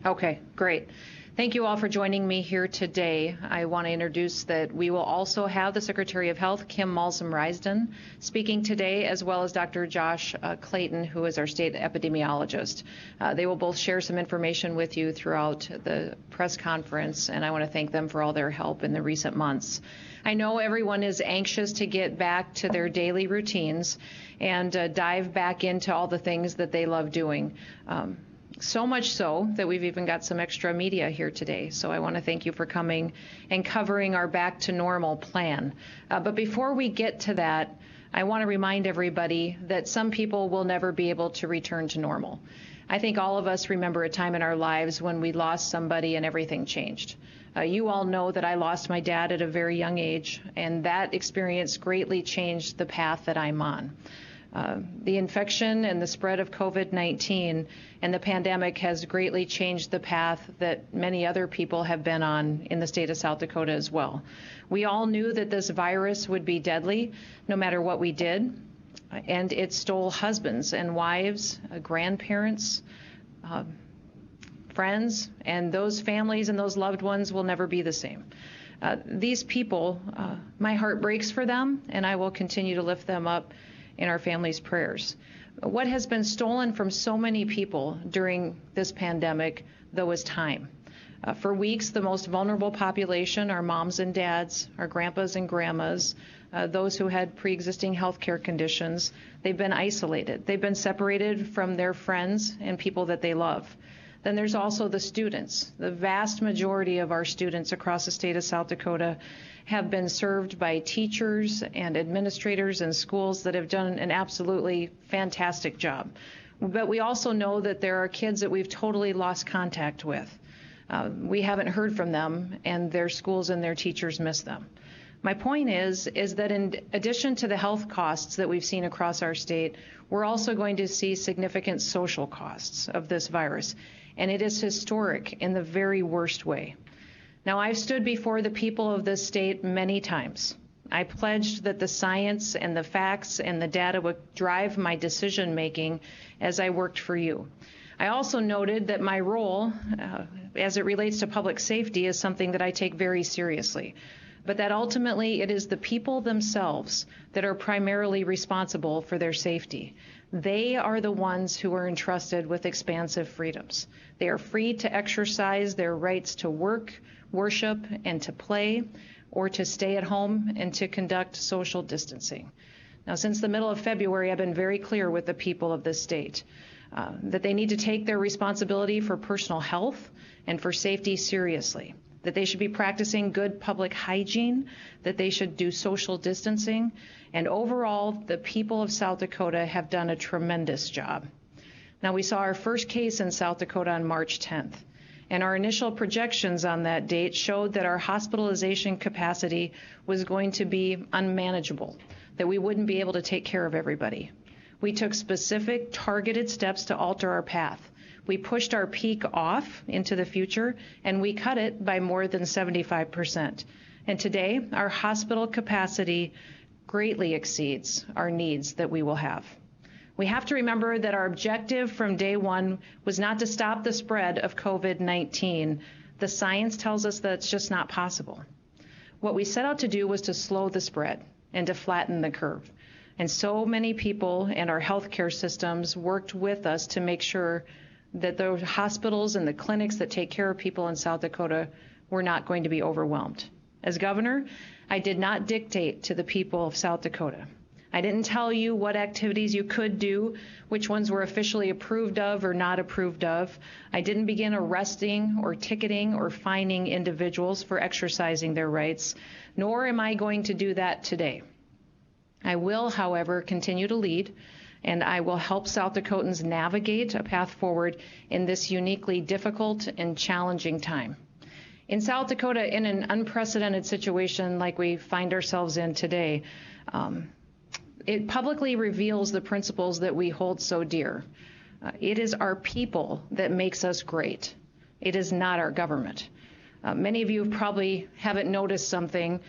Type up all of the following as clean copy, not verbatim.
Okay, great. Thank you all for joining me here today. I want to introduce that we will also have the Secretary of Health, Kim Malzum-Risden, speaking today, as well as Dr. Josh Clayton, who is our state epidemiologist. They will both share some information with you throughout the press conference, and I want to thank them for all their help in the recent months. I know everyone is anxious to get back to their daily routines and dive back into all the things that they love doing. So much so that we've even got some extra media here today. So I want to thank you for coming and covering our back to normal plan. But before we get to that, I want to remind everybody that some people will never be able to return to normal. I think all of us remember a time in our lives when we lost somebody and everything changed. You all know that I lost my dad at a very young age, and that experience greatly changed the path that I'm on. The infection and the spread of COVID-19 and the pandemic has greatly changed the path that many other people have been on in the state of South Dakota as well. We all knew that this virus would be deadly no matter what we did, and it stole husbands and wives, grandparents, friends, and those families and those loved ones will never be the same. These people, my heart breaks for them, and I will continue to lift them up in our families' prayers. What has been stolen from so many people during this pandemic, though, is time. For weeks, the most vulnerable population, our moms and dads, our grandpas and grandmas, those who had pre-existing health care conditions, they've been isolated. They've been separated from their friends and people that they love. Then there's also the students. The vast majority of our students across the state of South Dakota have been served by teachers and administrators in schools that have done an absolutely fantastic job. But we also know that there are kids that we've totally lost contact with. We haven't heard from them, and their schools and their teachers miss them. My point is that in addition to the health costs that we've seen across our state, we're also going to see significant social costs of this virus, and it is historic in the very worst way. Now, I've stood before the people of this state many times. I pledged that the science and the facts and the data would drive my decision making as I worked for you. I also noted that my role as it relates to public safety is something that I take very seriously, but that ultimately it is the people themselves that are primarily responsible for their safety. They are the ones who are entrusted with expansive freedoms. They are free to exercise their rights to work, worship, and to play, or to stay at home and to conduct social distancing. Now, since the middle of February, I've been very clear with the people of this state that they need to take their responsibility for personal health and for safety seriously, that they should be practicing good public hygiene, that they should do social distancing, and overall, the people of South Dakota have done a tremendous job. Now, we saw our first case in South Dakota on March 10th. And our initial projections on that date showed that our hospitalization capacity was going to be unmanageable, that we wouldn't be able to take care of everybody. We took specific, targeted steps to alter our path. We pushed our peak off into the future, and we cut it by more than 75%. And today, our hospital capacity greatly exceeds our needs that we will have. We have to remember that our objective from day one was not to stop the spread of COVID-19. The science tells us that it's just not possible. What we set out to do was to slow the spread and to flatten the curve. And so many people and our healthcare systems worked with us to make sure that the hospitals and the clinics that take care of people in South Dakota were not going to be overwhelmed. As governor, I did not dictate to the people of South Dakota. I didn't tell you what activities you could do, which ones were officially approved of or not approved of. I didn't begin arresting or ticketing or fining individuals for exercising their rights, nor am I going to do that today. I will, however, continue to lead, and I will help South Dakotans navigate a path forward in this uniquely difficult and challenging time. In South Dakota, in an unprecedented situation like we find ourselves in today, it publicly reveals the principles that we hold so dear. It is our people that makes us great. It is not our government. Many of you probably haven't noticed something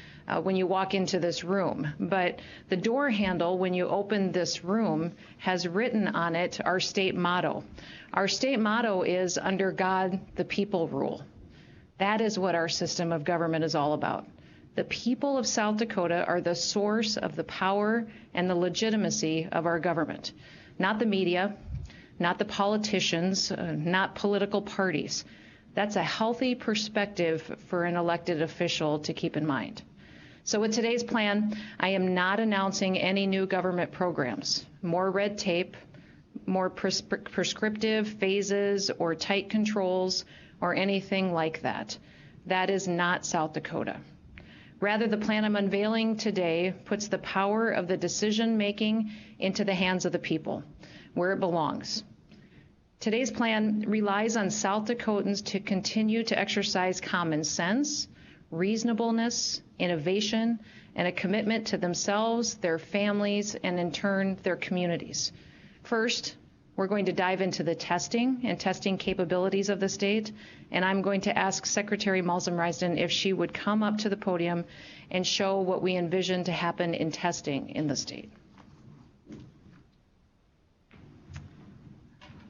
when you walk into this room, but the door handle when you open this room has written on it our state motto. Our state motto is, "Under God, the people rule." That is what our system of government is all about. The people of South Dakota are the source of the power and the legitimacy of our government, not the media, not the politicians, not political parties. That's a healthy perspective for an elected official to keep in mind. So with today's plan, I am not announcing any new government programs, more red tape, more prescriptive phases or tight controls or anything like that. That is not South Dakota. Rather, the plan I'm unveiling today puts the power of the decision-making into the hands of the people, where it belongs. Today's plan relies on South Dakotans to continue to exercise common sense, reasonableness, innovation, and a commitment to themselves, their families, and in turn, their communities. First, we're going to dive into the testing and testing capabilities of the state, and I'm going to ask Secretary Malzahn-Reisden if she would come up to the podium and show what we envision to happen in testing in the state.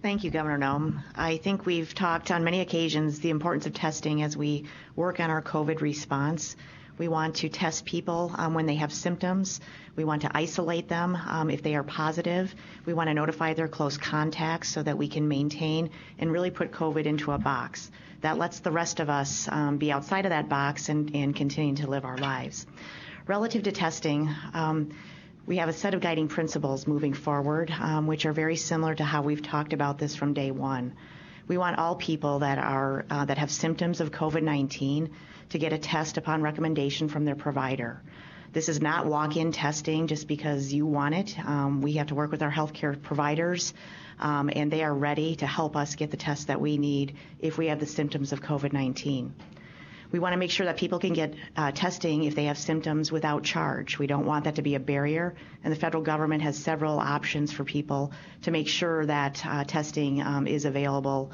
Thank you, Governor Noem. I think we've talked on many occasions the importance of testing as we work on our COVID response. We want to test people when they have symptoms. We want to isolate them if they are positive. We want to notify their close contacts so that we can maintain and really put COVID into a box. That lets the rest of us be outside of that box and continue to live our lives. Relative to testing, we have a set of guiding principles moving forward, which are very similar to how we've talked about this from day one. We want all people that have symptoms of COVID-19 to get a test upon recommendation from their provider. This is not walk-in testing just because you want it. We have to work with our healthcare providers, and they are ready to help us get the tests that we need if we have the symptoms of COVID-19. We want to make sure that people can get testing if they have symptoms without charge. We don't want that to be a barrier, and the federal government has several options for people to make sure that testing is available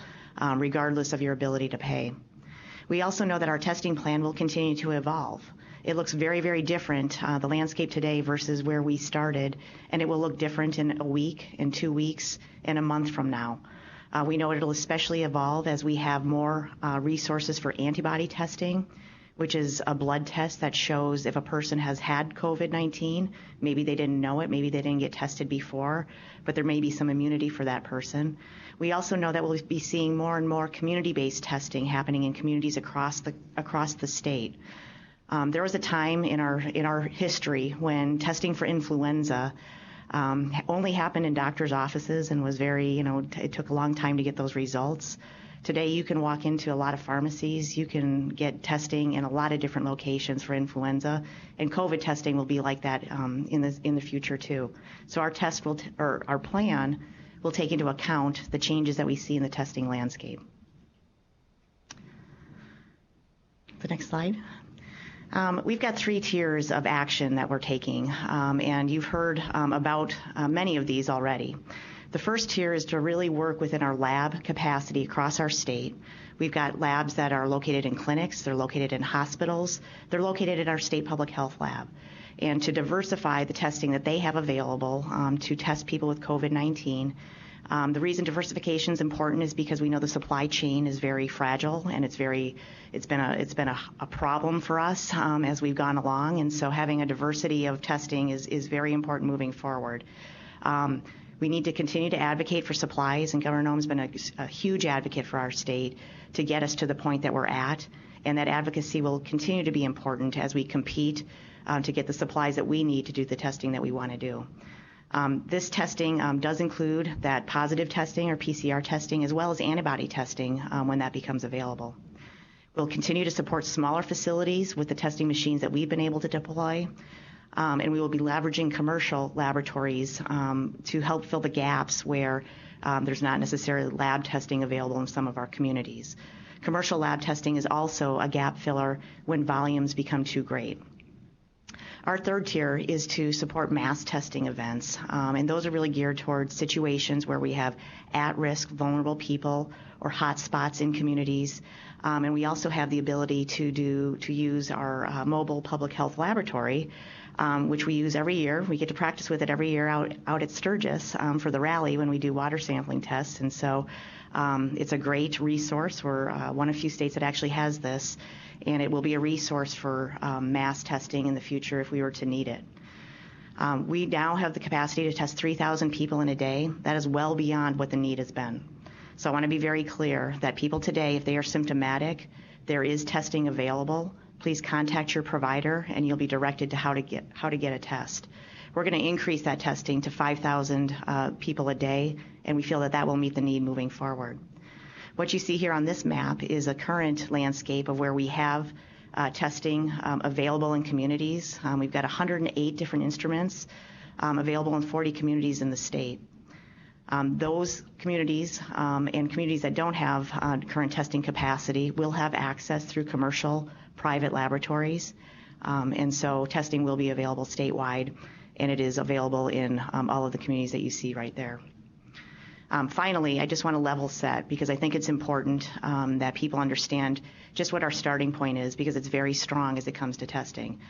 regardless of your ability to pay. We also know that our testing plan will continue to evolve. It looks very, very different, the landscape today versus where we started, and it will look different in a week, in 2 weeks, and a month from now. We know it'll especially evolve as we have more resources for antibody testing, which is a blood test that shows if a person has had COVID-19. Maybe they didn't know it, maybe they didn't get tested before, but there may be some immunity for that person. We also know that we'll be seeing more and more community-based testing happening in communities across the state. There was a time in our history when testing for influenza only happened in doctors' offices and was very, it took a long time to get those results. Today, you can walk into a lot of pharmacies. You can get testing in a lot of different locations for influenza, and COVID testing will be like that in the future too. So our our plan will take into account the changes that we see in the testing landscape. The next slide. We've got 3 tiers of action that we're taking, and you've heard about many of these already. The first tier is to really work within our lab capacity across our state. We've got labs that are located in clinics, they're located in hospitals, they're located in our state public health lab. And to diversify the testing that they have available to test people with COVID-19. The reason diversification is important is because we know the supply chain is very fragile, and it's been a problem for us as we've gone along, and so having a diversity of testing is very important moving forward. We need to continue to advocate for supplies, and Governor Noem's been a huge advocate for our state to get us to the point that we're at, and that advocacy will continue to be important as we compete to get the supplies that we need to do the testing that we want to do. This testing does include that positive testing or PCR testing as well as antibody testing when that becomes available. We'll continue to support smaller facilities with the testing machines that we've been able to deploy, and we will be leveraging commercial laboratories to help fill the gaps where there's not necessarily lab testing available in some of our communities. Commercial lab testing is also a gap filler when volumes become too great. Our third tier is to support mass testing events, and those are really geared towards situations where we have at-risk, vulnerable people or hot spots in communities. And we also have the ability to use our mobile public health laboratory, which we use every year. We get to practice with it every year out at Sturgis for the rally when we do water sampling tests. And so it's a great resource. We're one of few states that actually has this, and it will be a resource for mass testing in the future if we were to need it. We now have the capacity to test 3,000 people in a day. That is well beyond what the need has been. So I want to be very clear that people today, if they are symptomatic, there is testing available. Please contact your provider, and you'll be directed to how to get a test. We're going to increase that testing to 5,000 people a day, and we feel that that will meet the need moving forward. What you see here on this map is a current landscape of where we have testing available in communities. We've got 108 different instruments available in 40 communities in the state. Those communities and communities that don't have current testing capacity will have access through commercial private laboratories. And so testing will be available statewide, and it is available in all of the communities that you see right there. Finally, I just want to level set because I think it's important that people understand just what our starting point is, because it's very strong as it comes to testing.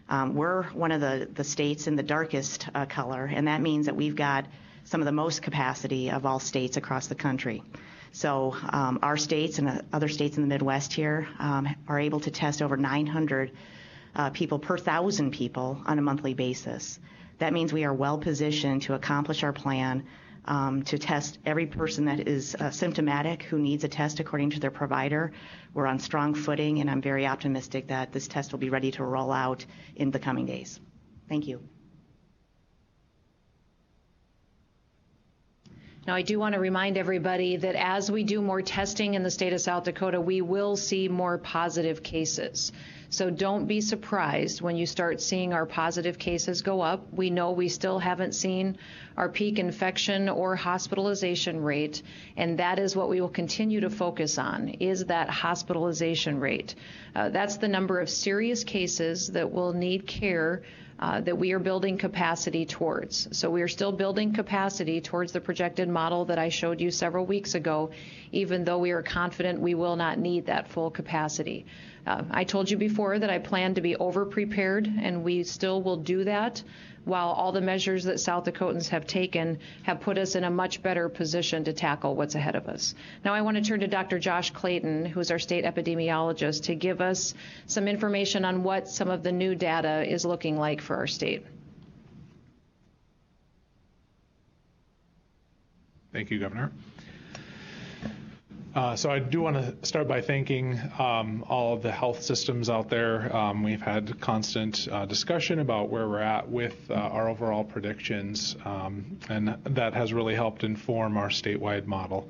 We're one of the states in the darkest color, and that means that we've got some of the most capacity of all states across the country. So our states and other states in the Midwest here are able to test over 900 people per 1,000 people on a monthly basis. That means we are well positioned to accomplish our plan to test every person that is symptomatic who needs a test according to their provider. We're on strong footing, and I'm very optimistic that this test will be ready to roll out in the coming days. Thank you. Now, I do want to remind everybody that as we do more testing in the state of South Dakota, we will see more positive cases. So don't be surprised when you start seeing our positive cases go up. We know we still haven't seen our peak infection or hospitalization rate, and that is what we will continue to focus on, is that hospitalization rate. That's the number of serious cases that will need care that we are building capacity towards. So we are still building capacity towards the projected model that I showed you several weeks ago, even though we are confident we will not need that full capacity. I told you before that I plan to be over-prepared, and we still will do that, while all the measures that South Dakotans have taken have put us in a much better position to tackle what's ahead of us. Now I want to turn to Dr. Josh Clayton, who's our state epidemiologist, to give us some information on what some of the new data is looking like for our state. Thank you, Governor. So I do want to start by thanking all of the health systems out there. We've had constant discussion about where we're at with our overall predictions, and that has really helped inform our statewide model.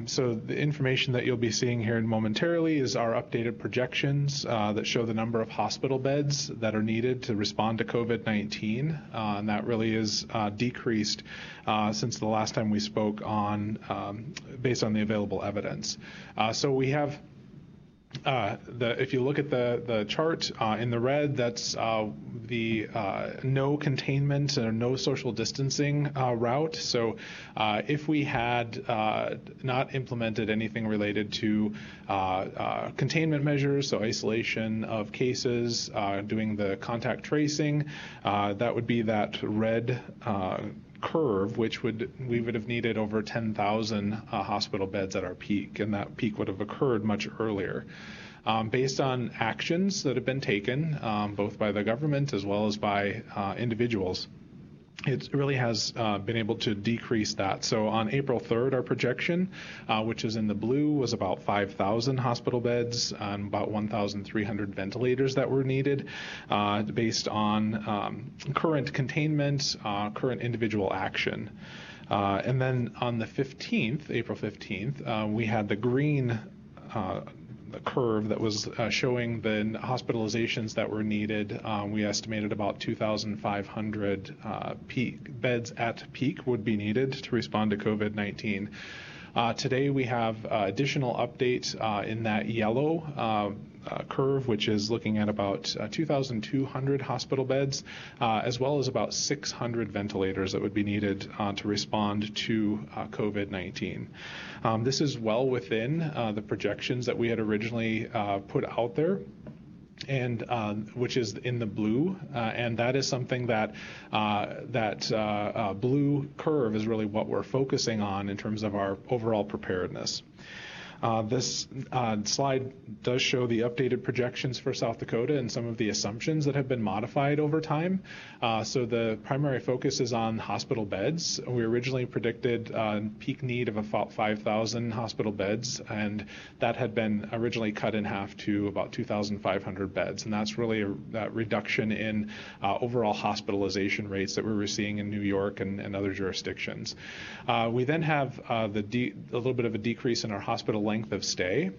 So the information that you'll be seeing here momentarily is our updated projections that show the number of hospital beds that are needed to respond to COVID-19, and that really is decreased since the last time we spoke on based on the available evidence. So we have if you look at the chart in the red, that's the no containment or no social distancing route. So if we had not implemented anything related to containment measures, so isolation of cases, doing the contact tracing, that would be that red curve, which we would have needed over 10,000 hospital beds at our peak, and that peak would have occurred much earlier. Based on actions that have been taken, both by the government as well as by individuals, it really has been able to decrease that. So on April 3rd, our projection, which is in the blue, was about 5,000 hospital beds and about 1,300 ventilators that were needed based on current containment, current individual action. And then on the 15th, April 15th, we had the green curve that was showing the hospitalizations that were needed. We estimated about 2,500 beds at peak would be needed to respond to COVID-19. Today we have additional update in that yellow curve, which is looking at about 2,200 hospital beds, as well as about 600 ventilators that would be needed to respond to COVID-19. This is well within the projections that we had originally put out there, and which is in the blue, and that is something that blue curve is really what we're focusing on in terms of our overall preparedness. This slide does show the updated projections for South Dakota and some of the assumptions that have been modified over time. So the primary focus is on hospital beds. We originally predicted peak need of about 5,000 hospital beds, and that had been originally cut in half to about 2,500 beds. And that's really that reduction in overall hospitalization rates that we were seeing in New York and other jurisdictions. We then have a little bit of a decrease in our hospital length of stay,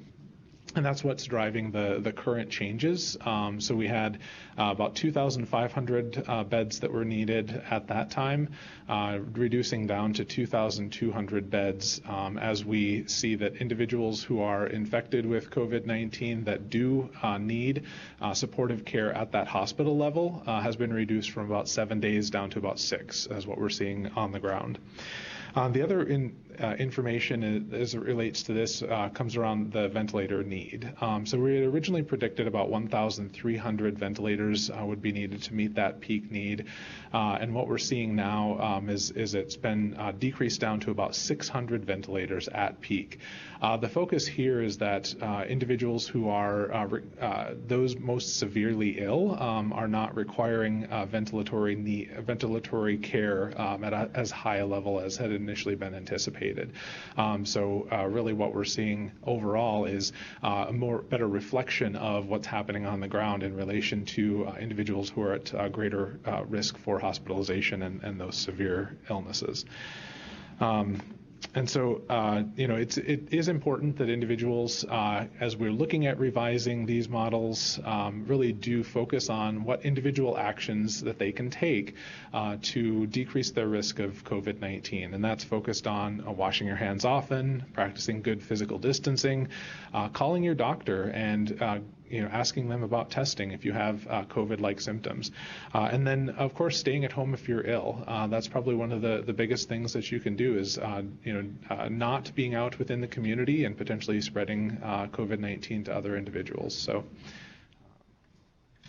and that's what's driving the current changes. So we had about 2,500 beds that were needed at that time, reducing down to 2,200 beds as we see that individuals who are infected with COVID-19 that do need supportive care at that hospital level has been reduced from about 7 days down to about 6, as what we're seeing on the ground. The other information as it relates to this comes around the ventilator need. So we had originally predicted about 1,300 ventilators would be needed to meet that peak need. And what we're seeing now is it's been decreased down to about 600 ventilators at peak. The focus here is that individuals who are those most severely ill are not requiring ventilatory care at as high a level as had initially been anticipated. So really what we're seeing overall is a better reflection of what's happening on the ground in relation to individuals who are at greater risk for hospitalization and those severe illnesses. And so, it is important that individuals, as we're looking at revising these models, really do focus on what individual actions that they can take to decrease their risk of COVID-19. And that's focused on washing your hands often, practicing good physical distancing, calling your doctor, and asking them about testing if you have COVID-like symptoms. And then, of course, staying at home if you're ill. That's probably one of the biggest things that you can do is, not being out within the community and potentially spreading COVID-19 to other individuals. So,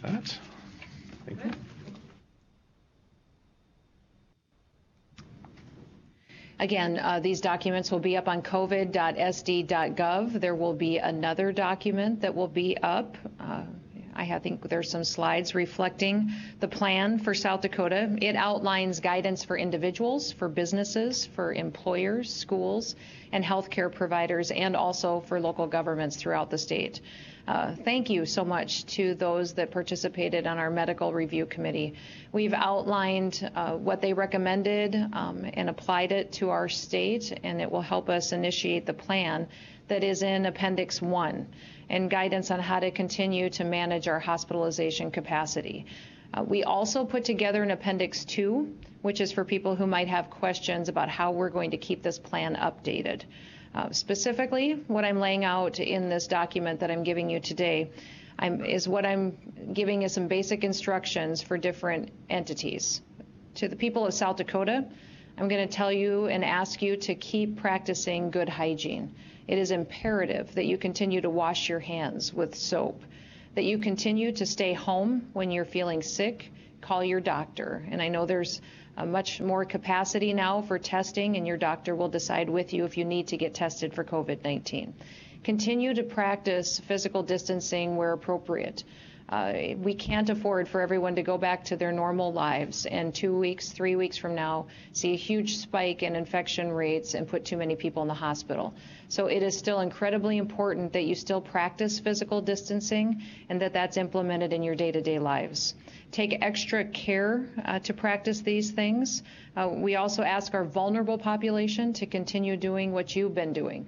that. Thank you. Again, these documents will be up on covid.sd.gov. There will be another document that will be up. I think there's some slides reflecting the plan for South Dakota. It outlines guidance for individuals, for businesses, for employers, schools, and healthcare providers, and also for local governments throughout the state. Thank you so much to those that participated on our medical review committee. We've outlined what they recommended and applied it to our state, and it will help us initiate the plan that is in Appendix 1 and guidance on how to continue to manage our hospitalization capacity. We also put together an Appendix 2, which is for people who might have questions about how we're going to keep this plan updated. Specifically, what I'm laying out in this document that I'm giving you today is what I'm giving you some basic instructions for different entities. To the people of South Dakota, I'm going to tell you and ask you to keep practicing good hygiene. It is imperative that you continue to wash your hands with soap, that you continue to stay home when you're feeling sick, call your doctor. And I know there's much more capacity now for testing, and your doctor will decide with you if you need to get tested for COVID-19. Continue to practice physical distancing where appropriate. We can't afford for everyone to go back to their normal lives and 2 weeks, 3 weeks from now see a huge spike in infection rates and put too many people in the hospital. So it is still incredibly important that you still practice physical distancing and that that's implemented in your day-to-day lives. Take extra care to practice these things. We also ask our vulnerable population to continue doing what you've been doing.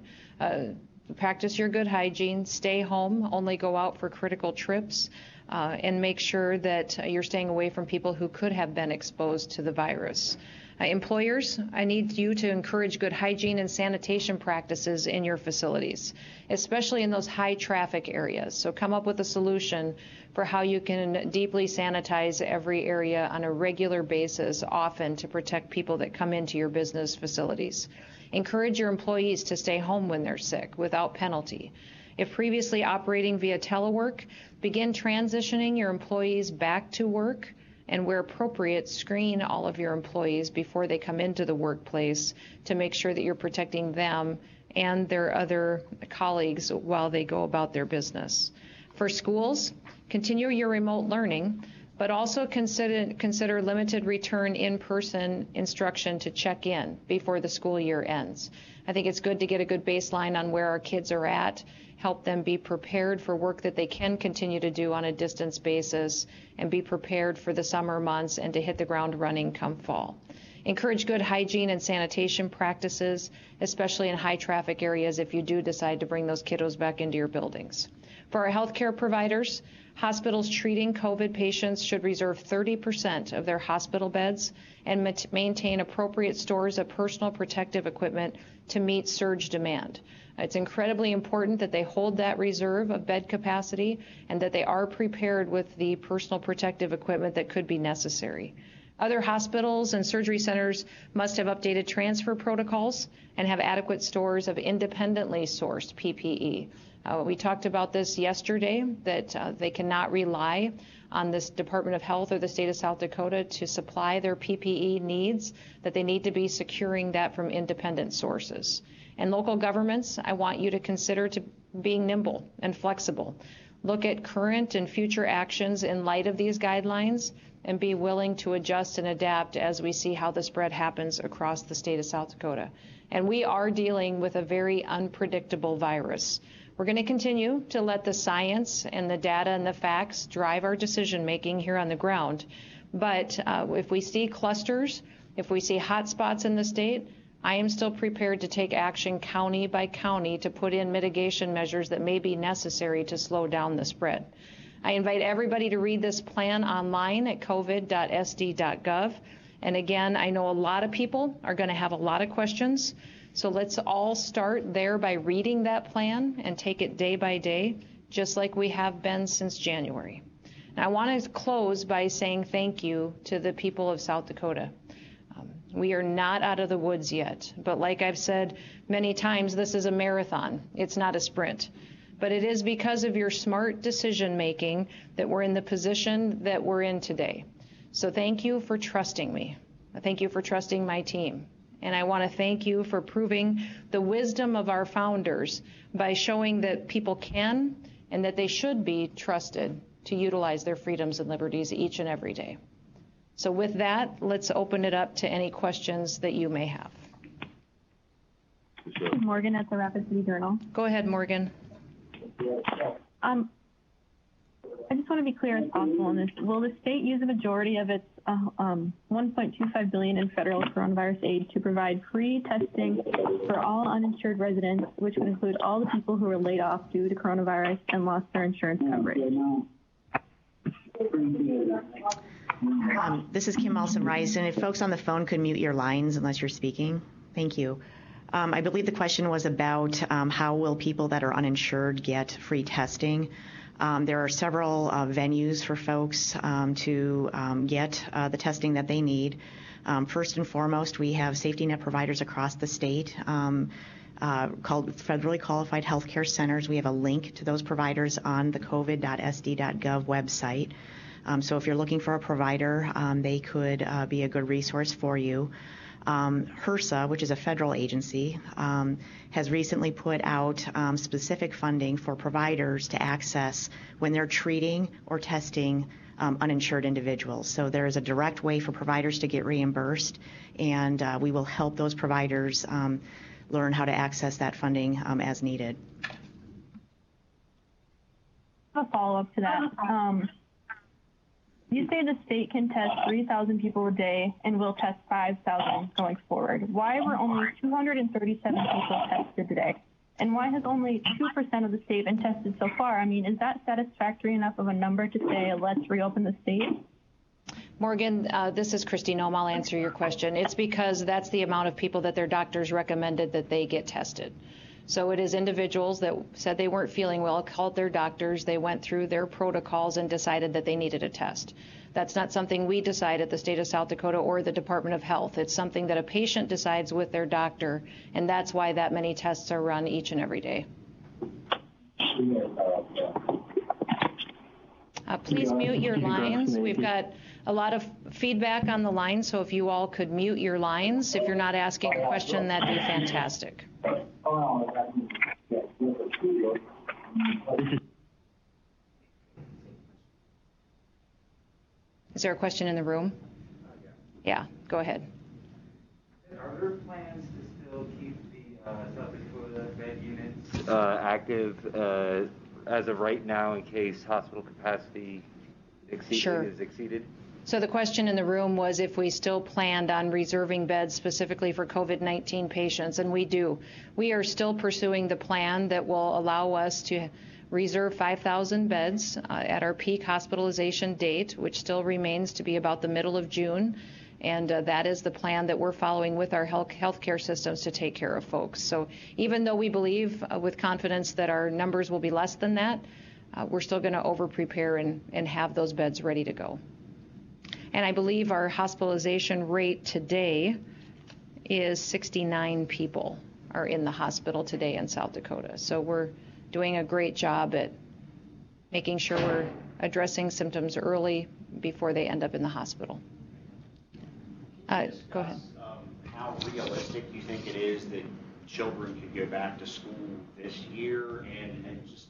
Practice your good hygiene, stay home, only go out for critical trips, and make sure that you're staying away from people who could have been exposed to the virus. Employers, I need you to encourage good hygiene and sanitation practices in your facilities, especially in those high traffic areas. So come up with a solution for how you can deeply sanitize every area on a regular basis, often to protect people that come into your business facilities. Encourage your employees to stay home when they're sick without penalty. If previously operating via telework, begin transitioning your employees back to work, and where appropriate, screen all of your employees before they come into the workplace to make sure that you're protecting them and their other colleagues while they go about their business. For schools, continue your remote learning, but also consider limited return in-person instruction to check in before the school year ends. I think it's good to get a good baseline on where our kids are at, help them be prepared for work that they can continue to do on a distance basis, and be prepared for the summer months and to hit the ground running come fall. Encourage good hygiene and sanitation practices, especially in high traffic areas if you do decide to bring those kiddos back into your buildings. For our healthcare providers, hospitals treating COVID patients should reserve 30% of their hospital beds and maintain appropriate stores of personal protective equipment to meet surge demand. It's incredibly important that they hold that reserve of bed capacity and that they are prepared with the personal protective equipment that could be necessary. Other hospitals and surgery centers must have updated transfer protocols and have adequate stores of independently sourced PPE. We talked about this yesterday, that they cannot rely on this Department of Health or the state of South Dakota to supply their PPE needs, that they need to be securing that from independent sources. And local governments, I want you to consider being nimble and flexible. Look at current and future actions in light of these guidelines and be willing to adjust and adapt as we see how the spread happens across the state of South Dakota. And we are dealing with a very unpredictable virus. We're going to continue to let the science and the data and the facts drive our decision making here on the ground. But if we see clusters, if we see hot spots in the state, I am still prepared to take action county by county to put in mitigation measures that may be necessary to slow down the spread. I invite everybody to read this plan online at covid.sd.gov. And again, I know a lot of people are going to have a lot of questions. So let's all start there by reading that plan and take it day by day, just like we have been since January. And I want to close by saying thank you to the people of South Dakota. We are not out of the woods yet, but like I've said many times, this is a marathon. It's not a sprint. But it is because of your smart decision making that we're in the position that we're in today. So thank you for trusting me. Thank you for trusting my team. And I want to thank you for proving the wisdom of our founders by showing that people can and that they should be trusted to utilize their freedoms and liberties each and every day. So with that, let's open it up to any questions that you may have. Morgan at the Rapid City Journal. Go ahead, Morgan. I just want to be clear as possible on this. Will the state use a majority of its $1.25 billion in federal coronavirus aid to provide free testing for all uninsured residents, which would include all the people who were laid off due to coronavirus and lost their insurance coverage? This is Kim Olson-Rice, and if folks on the phone could mute your lines unless you're speaking. Thank you. I believe the question was about how will people that are uninsured get free testing. There are several venues for folks to get the testing that they need. First and foremost, we have safety net providers across the state called federally qualified healthcare centers. We have a link to those providers on the covid.sd.gov website. So if you're looking for a provider, they could be a good resource for you. HRSA, which is a federal agency, has recently put out specific funding for providers to access when they're treating or testing uninsured individuals. So there is a direct way for providers to get reimbursed, and we will help those providers learn how to access that funding as needed. A follow-up to that. You say the state can test 3,000 people a day and will test 5,000 going forward. Why were only 237 people tested today? And why has only 2% of the state been tested so far? I mean, is that satisfactory enough of a number to say, let's reopen the state? Morgan, this is Christy Noem. I'll answer your question. It's because that's the amount of people that their doctors recommended that they get tested. So it is individuals that said they weren't feeling well, called their doctors, they went through their protocols and decided that they needed a test. That's not something we decide at the state of South Dakota or the Department of Health. It's something that a patient decides with their doctor, and that's why that many tests are run each and every day. Please mute your lines. We've got a lot of feedback on the line, so if you all could mute your lines. If you're not asking a question, that'd be fantastic. Is there a question in the room? Yeah, go ahead. Are there plans to still keep the South Dakota bed units active as of right now in case hospital capacity is exceeded? So the question in the room was if we still planned on reserving beds specifically for COVID-19 patients, and we do. We are still pursuing the plan that will allow us to reserve 5,000 beds at our peak hospitalization date, which still remains to be about the middle of June. And that is the plan that we're following with our healthcare systems to take care of folks. So even though we believe with confidence that our numbers will be less than that, we're still going to over-prepare and have those beds ready to go. And I believe our hospitalization rate today is 69 people are in the hospital today in South Dakota. So we're doing a great job at making sure we're addressing symptoms early before they end up in the hospital. Go ahead. How realistic do you think it is that children could go back to school this year? And just,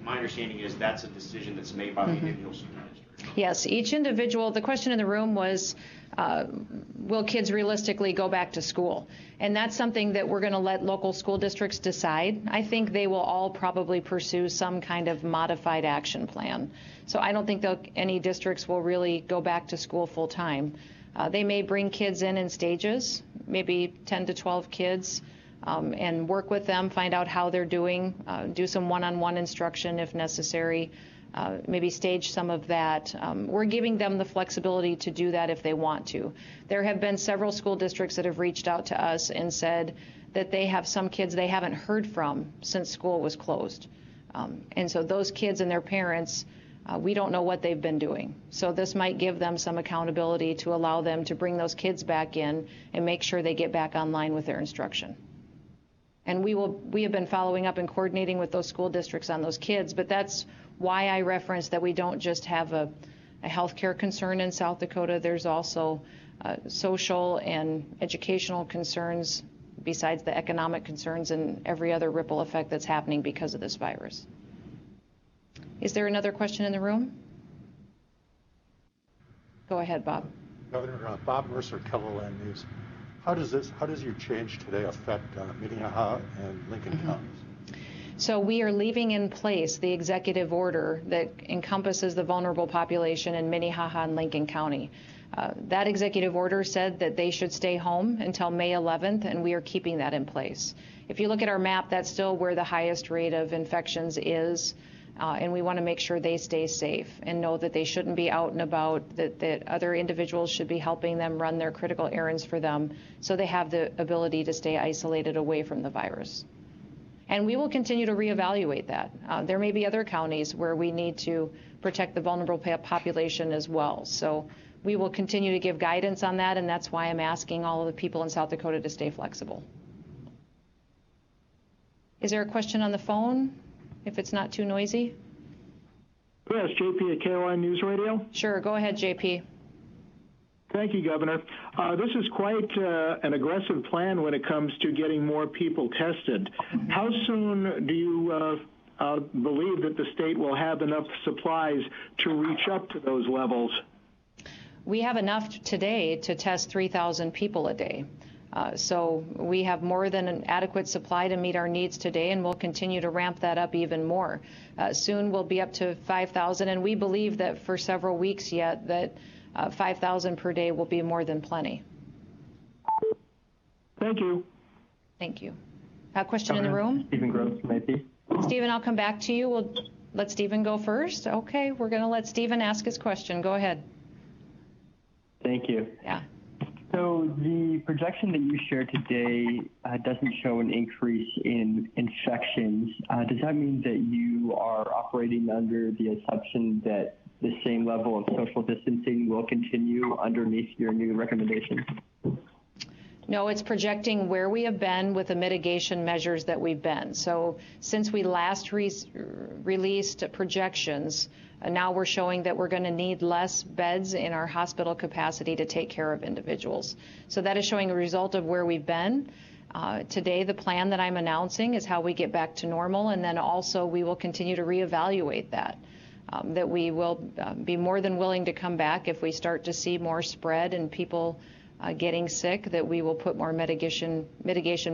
my understanding is that's a decision that's made by the individual school district. Yes, each individual. The question in the room was, will kids realistically go back to school? And that's something that we're going to let local school districts decide. I think they will all probably pursue some kind of modified action plan. So I don't think any districts will really go back to school full time. They may bring kids in stages, maybe 10 to 12 kids, and work with them, find out how they're doing, do some one-on-one instruction if necessary. Maybe stage some of that. We're giving them the flexibility to do that if they want to. There have been several school districts that have reached out to us and said that they have some kids they haven't heard from since school was closed. And so those kids and their parents, we don't know what they've been doing. So this might give them some accountability to allow them to bring those kids back in and make sure they get back online with their instruction. And we have been following up and coordinating with those school districts on those kids, but that's why I referenced that we don't just have a healthcare concern in South Dakota. There's also social and educational concerns besides the economic concerns and every other ripple effect that's happening because of this virus. Is there another question in the room? Go ahead, Bob. Governor Bob Mercer, KELOLAND News. How does your change today affect Minnehaha and Lincoln counties? So we are leaving in place the executive order that encompasses the vulnerable population in Minnehaha and Lincoln County. That executive order said that they should stay home until May 11th, and we are keeping that in place. If you look at our map, that's still where the highest rate of infections is, and we want to make sure they stay safe and know that they shouldn't be out and about, that other individuals should be helping them run their critical errands for them so they have the ability to stay isolated away from the virus. And we will continue to reevaluate that. There may be other counties where we need to protect the vulnerable population as well. So we will continue to give guidance on that, and that's why I'm asking all of the people in South Dakota to stay flexible. Is there a question on the phone, if it's not too noisy? Yes, JP at KOI News Radio. Sure, go ahead, JP. Thank you, Governor. This is quite an aggressive plan when it comes to getting more people tested. How soon do you believe that the state will have enough supplies to reach up to those levels? We have enough today to test 3,000 people a day. So we have more than an adequate supply to meet our needs today, and we'll continue to ramp that up even more. Soon we'll be up to 5,000, and we believe that for several weeks yet that 5,000 per day will be more than plenty. Thank you. Thank you. A question in the room? Stephen Gross from AP. Stephen, I'll come back to you. let Stephen go first? Okay, we're going to let Stephen ask his question. Go ahead. Thank you. Yeah. So the projection that you shared today doesn't show an increase in infections. Does that mean that you are operating under the assumption that the same level of social distancing will continue underneath your new recommendations? No, it's projecting where we have been with the mitigation measures that we've been. So since we last released projections, now we're showing that we're going to need less beds in our hospital capacity to take care of individuals. So that is showing a result of where we've been. Today, the plan that I'm announcing is how we get back to normal, and then also we will continue to reevaluate that. That we will be more than willing to come back if we start to see more spread and people getting sick, that we will put more mitigation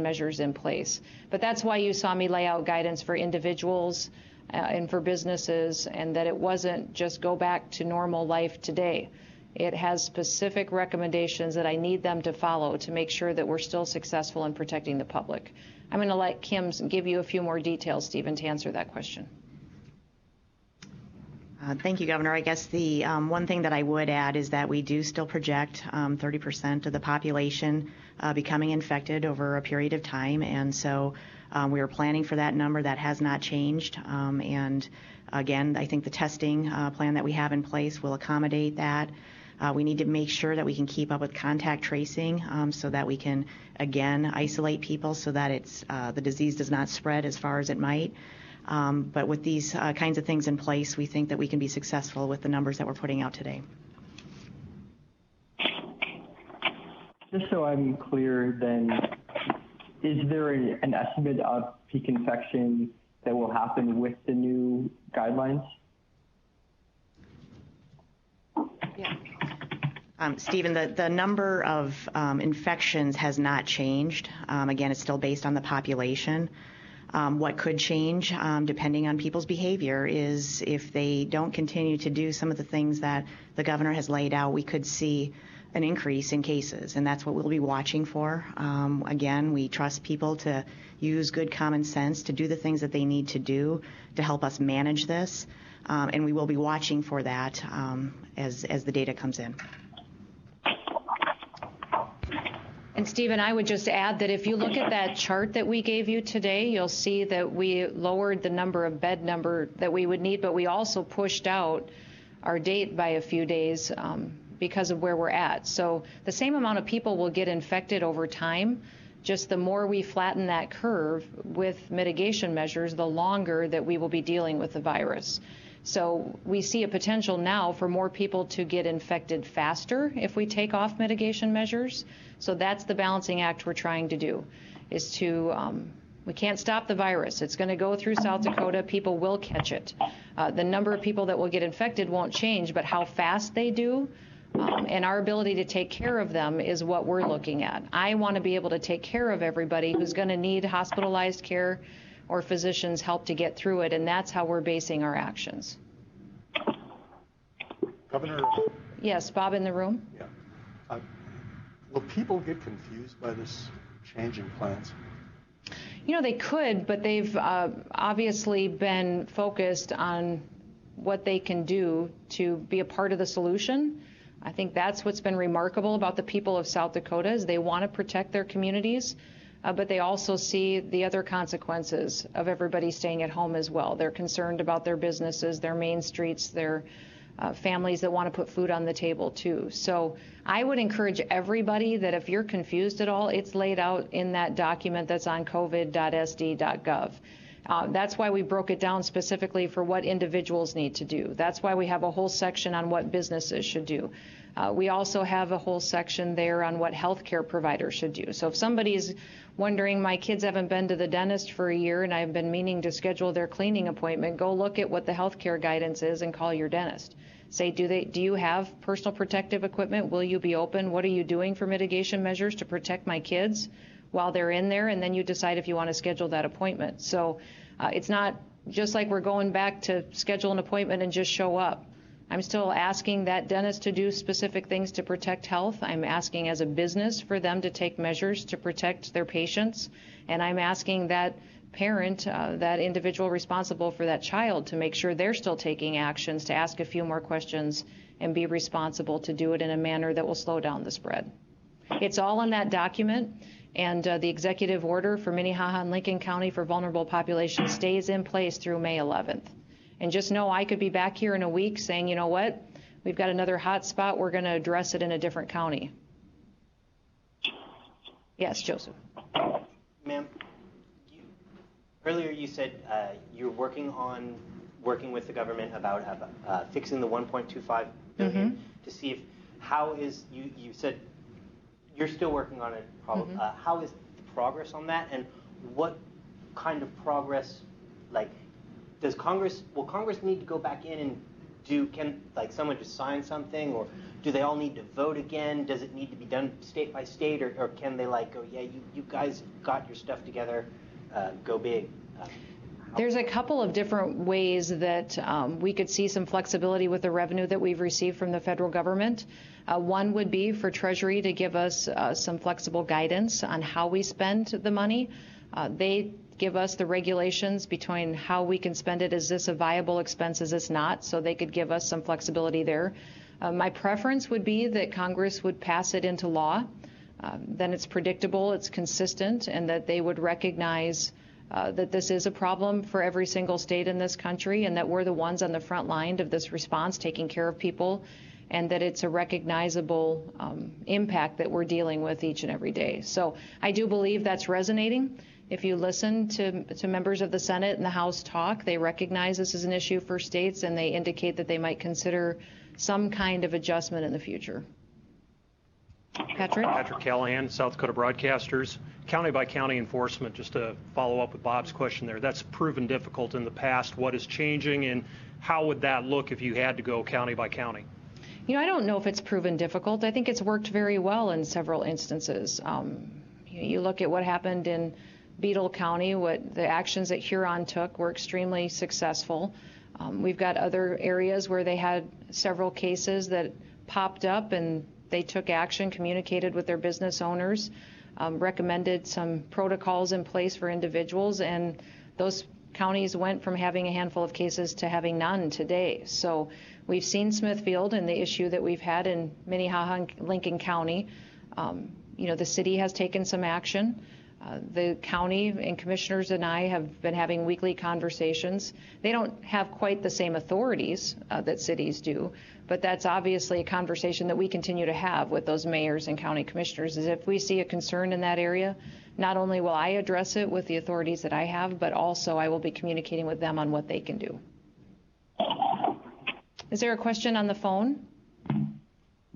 measures in place. But that's why you saw me lay out guidance for individuals and for businesses, and that it wasn't just go back to normal life today. It has specific recommendations that I need them to follow to make sure that we're still successful in protecting the public. I'm going to let Kim give you a few more details, Stephen, to answer that question. Thank you, Governor. I guess the one thing that I would add is that we do still project 30% of the population becoming infected over a period of time, and so we are planning for that number. That has not changed. And again, I think the testing plan that we have in place will accommodate that. We need to make sure that we can keep up with contact tracing so that we can, again, isolate people so that the disease does not spread as far as it might. But with these kinds of things in place, we think that we can be successful with the numbers that we're putting out today. Just so I'm clear, then, is there an estimate of peak infection that will happen with the new guidelines? Yeah. Stephen, the number of infections has not changed. Again, it's still based on the population. What could change, depending on people's behavior, is if they don't continue to do some of the things that the governor has laid out, we could see an increase in cases, and that's what we'll be watching for. Again, we trust people to use good common sense to do the things that they need to do to help us manage this, and we will be watching for that as the data comes in. And Stephen, I would just add that if you look at that chart that we gave you today, you'll see that we lowered the number of bed number that we would need, but we also pushed out our date by a few days because of where we're at. So the same amount of people will get infected over time, just the more we flatten that curve with mitigation measures, the longer that we will be dealing with the virus. So we see a potential now for more people to get infected faster if we take off mitigation measures. So that's the balancing act we're trying to do, is to, we can't stop the virus. It's going to go through South Dakota. People will catch it. The number of people that will get infected won't change, but how fast they do and our ability to take care of them is what we're looking at. I want to be able to take care of everybody who's going to need hospitalized care or physicians' help to get through it, and that's how we're basing our actions. Governor? Yes, Bob in the room? Yeah. Will people get confused by this change in plans? You know, they could, but they've obviously been focused on what they can do to be a part of the solution. I think that's what's been remarkable about the people of South Dakota is they want to protect their communities, but they also see the other consequences of everybody staying at home as well. They're concerned about their businesses, their main streets, their families that want to put food on the table too. So I would encourage everybody that if you're confused at all, it's laid out in that document that's on covid.sd.gov. That's why we broke it down specifically for what individuals need to do. That's why we have a whole section on what businesses should do. We also have a whole section there on what healthcare providers should do. So if somebody's wondering, my kids haven't been to the dentist for a year and I've been meaning to schedule their cleaning appointment, go look at what the healthcare guidance is and call your dentist. Say, do you have personal protective equipment? Will you be open? What are you doing for mitigation measures to protect my kids while they're in there? And then you decide if you want to schedule that appointment. So it's not just like we're going back to schedule an appointment and just show up. I'm still asking that dentist to do specific things to protect health. I'm asking as a business for them to take measures to protect their patients. And I'm asking that parent, that individual responsible for that child, to make sure they're still taking actions, to ask a few more questions and be responsible to do it in a manner that will slow down the spread. It's all in that document, and the executive order for Minnehaha and Lincoln County for vulnerable populations stays in place through May 11th. And just know I could be back here in a week saying, you know what, we've got another hot spot, we're going to address it in a different county. Yes, Joseph. Ma'am, earlier you said you're working with the government about fixing the 1.25 billion to see if you said you're still working on it. How is the progress on that, and what kind of progress? Like, will Congress need to go back in and can someone just sign something, or do they all need to vote again? Does it need to be done state by state, or can they go, yeah, you guys got your stuff together, go big? There's a couple of different ways that we could see some flexibility with the revenue that we've received from the federal government. One would be for Treasury to give us some flexible guidance on how we spend the money. They give us the regulations between how we can spend it. Is this a viable expense? Is this not? So they could give us some flexibility there. My preference would be that Congress would pass it into law. Then it's predictable, it's consistent, and that they would recognize that this is a problem for every single state in this country, and that we're the ones on the front line of this response, taking care of people, and that it's a recognizable impact that we're dealing with each and every day. So I do believe that's resonating. If you listen to members of the Senate and the House talk, they recognize this is an issue for states, and they indicate that they might consider some kind of adjustment in the future. Patrick Callahan, South Dakota Broadcasters. County by county enforcement, just to follow up with Bob's question there, that's proven difficult in the past. What is changing, and how would that look if you had to go county by county? I don't know if it's proven difficult. I think it's worked very well in several instances. You look at what happened in Beadle County, what the actions that Huron took were extremely successful. We've got other areas where they had several cases that popped up, and they took action, communicated with their business owners, recommended some protocols in place for individuals, and those counties went from having a handful of cases to having none today. So we've seen Smithfield and the issue that we've had in Minnehaha and Lincoln County. The city has taken some action. The county and commissioners and I have been having weekly conversations. They don't have quite the same authorities that cities do, but that's obviously a conversation that we continue to have with those mayors and county commissioners, is if we see a concern in that area, not only will I address it with the authorities that I have, but also I will be communicating with them on what they can do. Is there a question on the phone?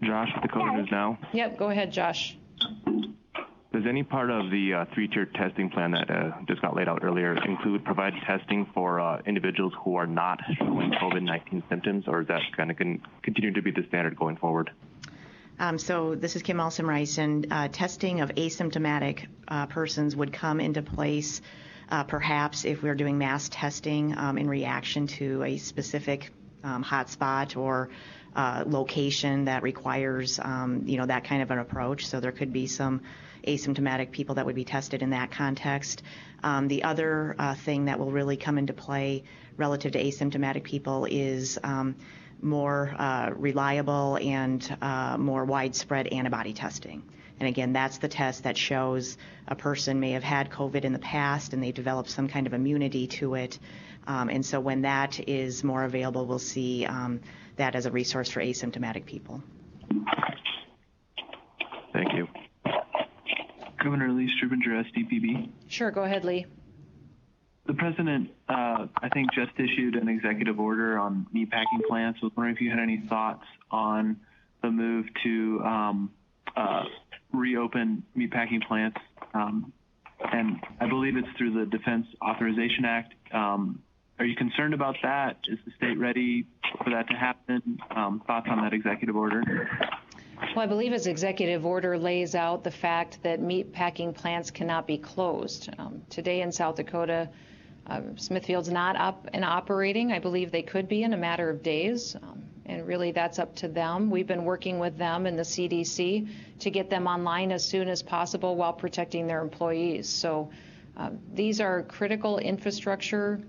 Josh with the COVID News Now. Yep, go ahead, Josh. Does any part of the three-tier testing plan that just got laid out earlier include providing testing for individuals who are not showing COVID-19 symptoms, or is that kind of continue to be the standard going forward? So this is Kim Alson-Rice, and testing of asymptomatic persons would come into place perhaps if we're doing mass testing in reaction to a specific hotspot or location that requires, that kind of an approach. So there could be some asymptomatic people that would be tested in that context. The other thing that will really come into play relative to asymptomatic people is more reliable and more widespread antibody testing. And again, that's the test that shows a person may have had COVID in the past and they've developed some kind of immunity to it. And so when that is more available, we'll see that as a resource for asymptomatic people. Thank you. Governor Lee Strubinger, SDPB. Sure, go ahead, Lee. The president, I think, just issued an executive order on meatpacking plants. I was wondering if you had any thoughts on the move to reopen meatpacking plants. And I believe it's through the Defense Authorization Act. Are you concerned about that? Is the state ready for that to happen? Thoughts on that executive order? Well, I believe his executive order lays out the fact that meat packing plants cannot be closed. Today in South Dakota, Smithfield's not up and operating. I believe they could be in a matter of days, and really that's up to them. We've been working with them and the CDC to get them online as soon as possible while protecting their employees. So These are critical infrastructure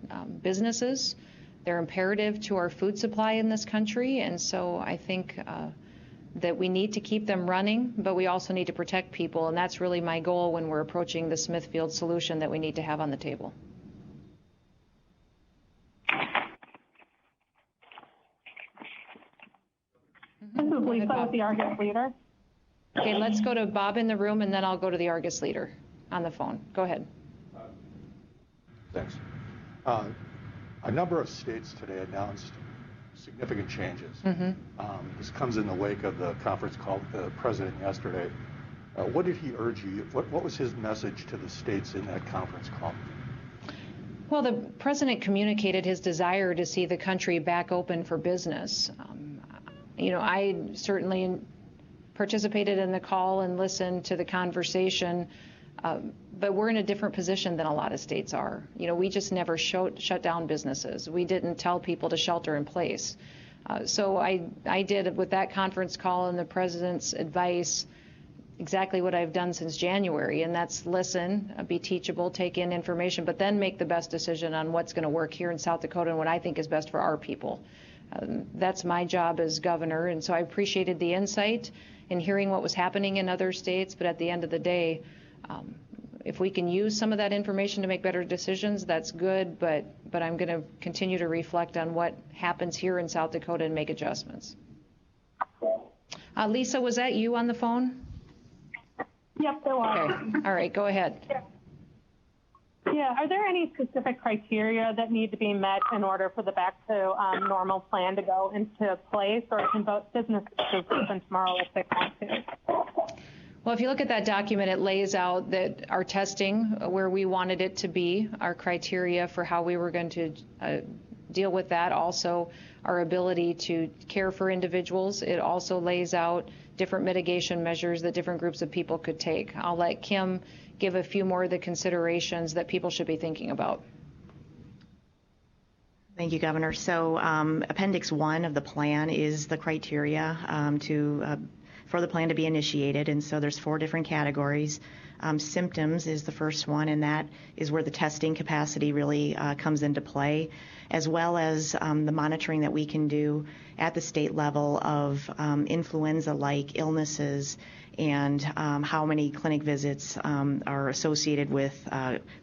businesses. They're imperative to our food supply in this country, and so I think that we need to keep them running, but we also need to protect people, and that's really my goal when we're approaching the Smithfield solution that we need to have on the table. This is Lisa with the Argus Leader. Okay, let's go to Bob in the room, and then I'll go to the Argus Leader on the phone. Go ahead. Thanks. A number of states today announced significant changes. This comes in the wake of the conference call with the president yesterday. What did he urge you? What was his message to the states in that conference call? Well, the president communicated his desire to see the country back open for business. I certainly participated in the call and listened to the conversation, but we're in a different position than a lot of states are. We just never shut down businesses. We didn't tell people to shelter in place. So I did, with that conference call and the president's advice, exactly what I've done since January, and that's listen, be teachable, take in information, but then make the best decision on what's going to work here in South Dakota and what I think is best for our people. That's my job as governor, and so I appreciated the insight in hearing what was happening in other states, but at the end of the day, if we can use some of that information to make better decisions, that's good, but I'm going to continue to reflect on what happens here in South Dakota and make adjustments. Lisa, was that you on the phone? Yep, there was. Okay. All right, go ahead. Yeah, are there any specific criteria that need to be met in order for the back to normal plan to go into place, or can both businesses open tomorrow if they want to? Well, if you look at that document, it lays out that our testing, where we wanted it to be, our criteria for how we were going to deal with that, also our ability to care for individuals. It also lays out different mitigation measures that different groups of people could take. I'll let Kim give a few more of the considerations that people should be thinking about. Thank you, Governor. So Appendix 1 of the plan is the criteria for the plan to be initiated, and so there's 4 different categories. Symptoms is the first one, and that is where the testing capacity really comes into play, as well as the monitoring that we can do at the state level of influenza-like illnesses and how many clinic visits are associated with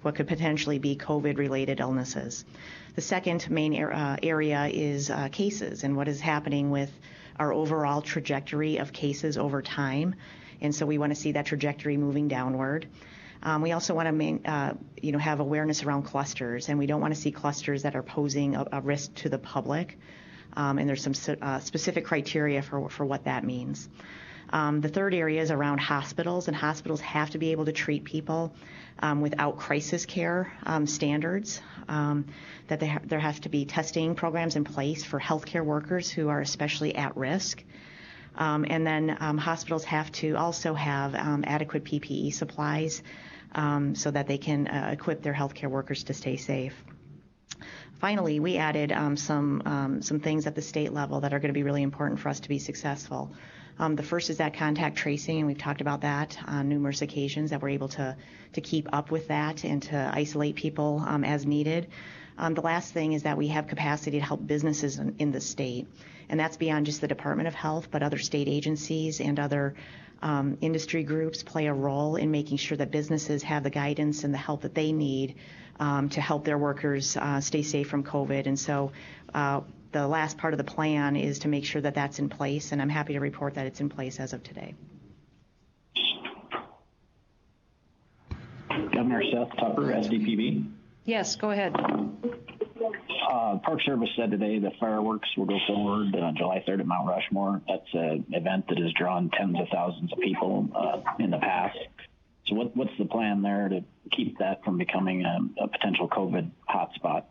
what could potentially be COVID-related illnesses. The second main area is cases and what is happening with our overall trajectory of cases over time. And so we want to see that trajectory moving downward. We also want to have awareness around clusters, and we don't want to see clusters that are posing a risk to the public. And there's some specific criteria for what that means. The third area is around hospitals, and hospitals have to be able to treat people without crisis care standards, that there has to be testing programs in place for healthcare workers who are especially at risk. And then hospitals have to also have adequate PPE supplies so that they can equip their healthcare workers to stay safe. Finally, we added some things at the state level that are going to be really important for us to be successful. The first is that contact tracing, and we've talked about that on numerous occasions, that we're able to keep up with that and to isolate people as needed. The last thing is that we have capacity to help businesses in the state, and that's beyond just the Department of Health, but other state agencies and other industry groups play a role in making sure that businesses have the guidance and the help that they need to help their workers stay safe from COVID. And so the last part of the plan is to make sure that that's in place, and I'm happy to report that it's in place as of today. Governor Seth Tupper, SDPB. Yes, go ahead. Park Service said today the fireworks will go forward July 3rd at Mount Rushmore. That's an event that has drawn tens of thousands of people in the past. So what's the plan there to keep that from becoming a potential COVID hotspot?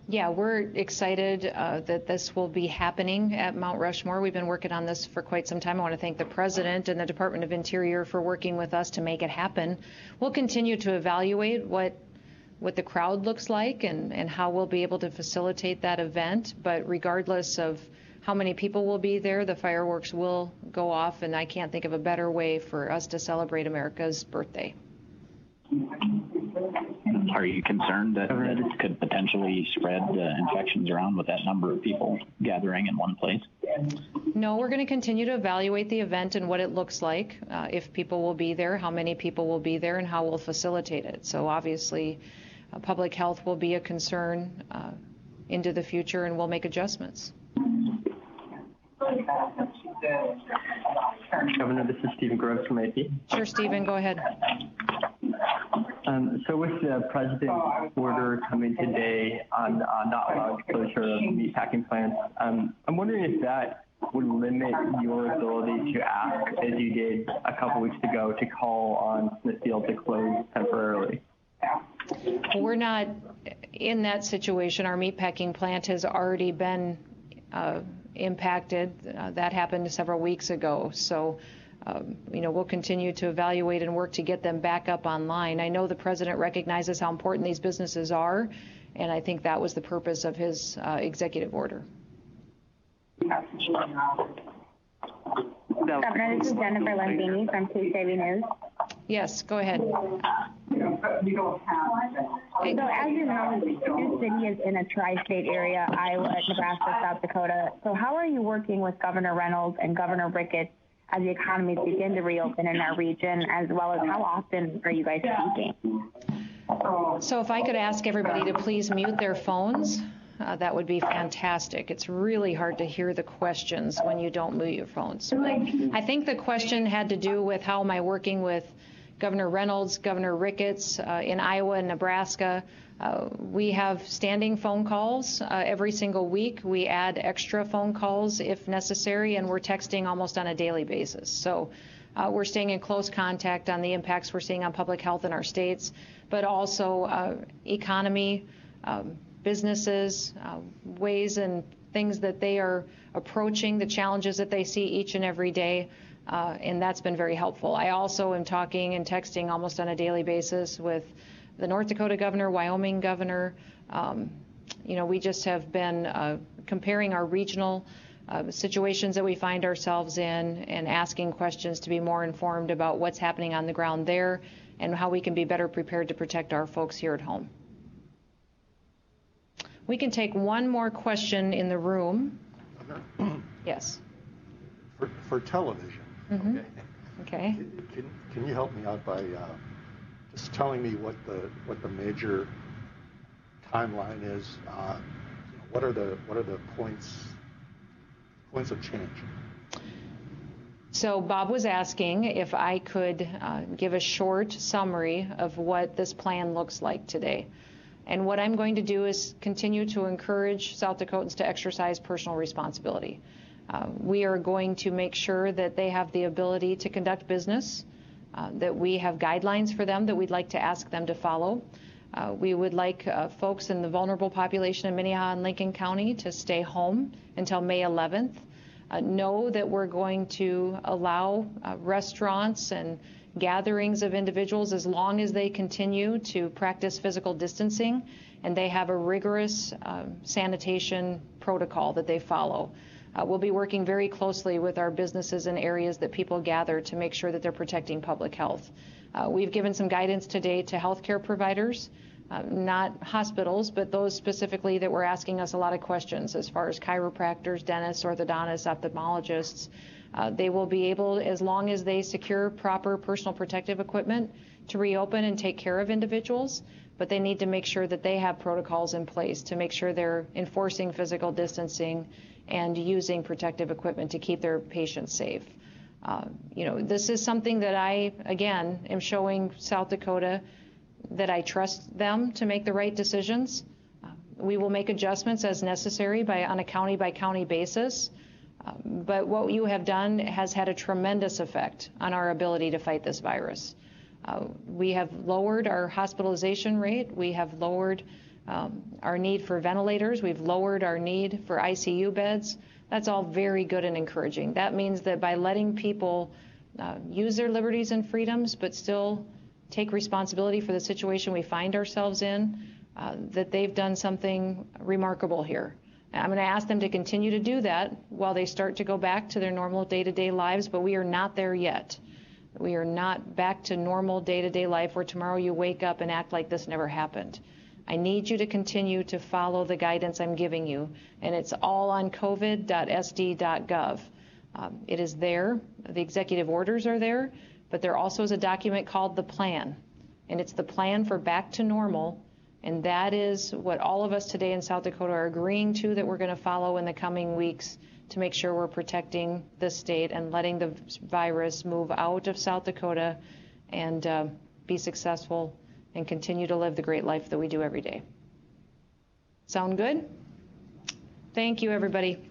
Yeah, we're excited that this will be happening at Mount Rushmore. We've been working on this for quite some time. I want to thank the President and the Department of Interior for working with us to make it happen. We'll continue to evaluate what the crowd looks like and how we'll be able to facilitate that event. But regardless of how many people will be there, the fireworks will go off, and I can't think of a better way for us to celebrate America's birthday. Are you concerned that it could potentially spread infections around with that number of people gathering in one place? No, we're going to continue to evaluate the event and what it looks like, if people will be there, how many people will be there, and how we'll facilitate it. So obviously, public health will be a concern into the future, and we'll make adjustments. Governor, this is Stephen Groves from AP. Sure, Stephen, go ahead. So with the president's order coming today on not allowing closure of meatpacking plants, I'm wondering if that would limit your ability to ask, as you did a couple weeks ago, to call on Smithfield to close temporarily. We're not in that situation. Our meatpacking plant has already been impacted. That happened several weeks ago. So, we'll continue to evaluate and work to get them back up online. I know the president recognizes how important these businesses are, and I think that was the purpose of his executive order. Governor, this is Jennifer Lambini from KCAV News. Yes, go ahead. So as you know, Sioux City is in a tri-state area, Iowa, Nebraska, South Dakota. So how are you working with Governor Reynolds and Governor Ricketts as the economies begin to reopen in our region, as well as how often are you guys speaking? So if I could ask everybody to please mute their phones, that would be fantastic. It's really hard to hear the questions when you don't mute your phones. I think the question had to do with how am I working with Governor Reynolds, Governor Ricketts in Iowa and Nebraska. We have standing phone calls every single week. We add extra phone calls if necessary, and we're texting almost on a daily basis. So we're staying in close contact on the impacts we're seeing on public health in our states, but also economy, businesses, ways and things that they are approaching, the challenges that they see each and every day, and that's been very helpful. I also am talking and texting almost on a daily basis with the North Dakota governor, Wyoming governor. We just have been comparing our regional situations that we find ourselves in and asking questions to be more informed about what's happening on the ground there and how we can be better prepared to protect our folks here at home. We can take one more question in the room. Yes. For television. Mm-hmm. Okay. Can you help me out by just telling me what the major timeline is? What are the points of change? So Bob was asking if I could give a short summary of what this plan looks like today. And what I'm going to do is continue to encourage South Dakotans to exercise personal responsibility. We are going to make sure that they have the ability to conduct business, that we have guidelines for them that we'd like to ask them to follow. We would like folks in the vulnerable population in Minnehaha and Lincoln County to stay home until May 11th. Know that we're going to allow restaurants and gatherings of individuals as long as they continue to practice physical distancing and they have a rigorous sanitation protocol that they follow. We'll be working very closely with our businesses in areas that people gather to make sure that they're protecting public health. We've given some guidance today to healthcare providers, not hospitals, but those specifically that were asking us a lot of questions as far as chiropractors, dentists, orthodontists, ophthalmologists. They will be able, as long as they secure proper personal protective equipment, to reopen and take care of individuals, but they need to make sure that they have protocols in place to make sure they're enforcing physical distancing and using protective equipment to keep their patients safe. This is something that I, again, am showing South Dakota that I trust them to make the right decisions. We will make adjustments as necessary on a county-by-county basis. But what you have done has had a tremendous effect on our ability to fight this virus. We have lowered our hospitalization rate. We have lowered our need for ventilators. We've lowered our need for ICU beds. That's all very good and encouraging. That means that by letting people use their liberties and freedoms, but still take responsibility for the situation we find ourselves in, that they've done something remarkable here. I'm going to ask them to continue to do that while they start to go back to their normal day-to-day lives, but we are not there yet. We are not back to normal day-to-day life where tomorrow you wake up and act like this never happened. I need you to continue to follow the guidance I'm giving you, and it's all on covid.sd.gov. It is there. The executive orders are there, but there also is a document called the plan, and it's the plan for back to normal, and that is what all of us today in South Dakota are agreeing to that we're going to follow in the coming weeks to make sure we're protecting the state and letting the virus move out of South Dakota and be successful and continue to live the great life that we do every day. Sound good? Thank you, everybody.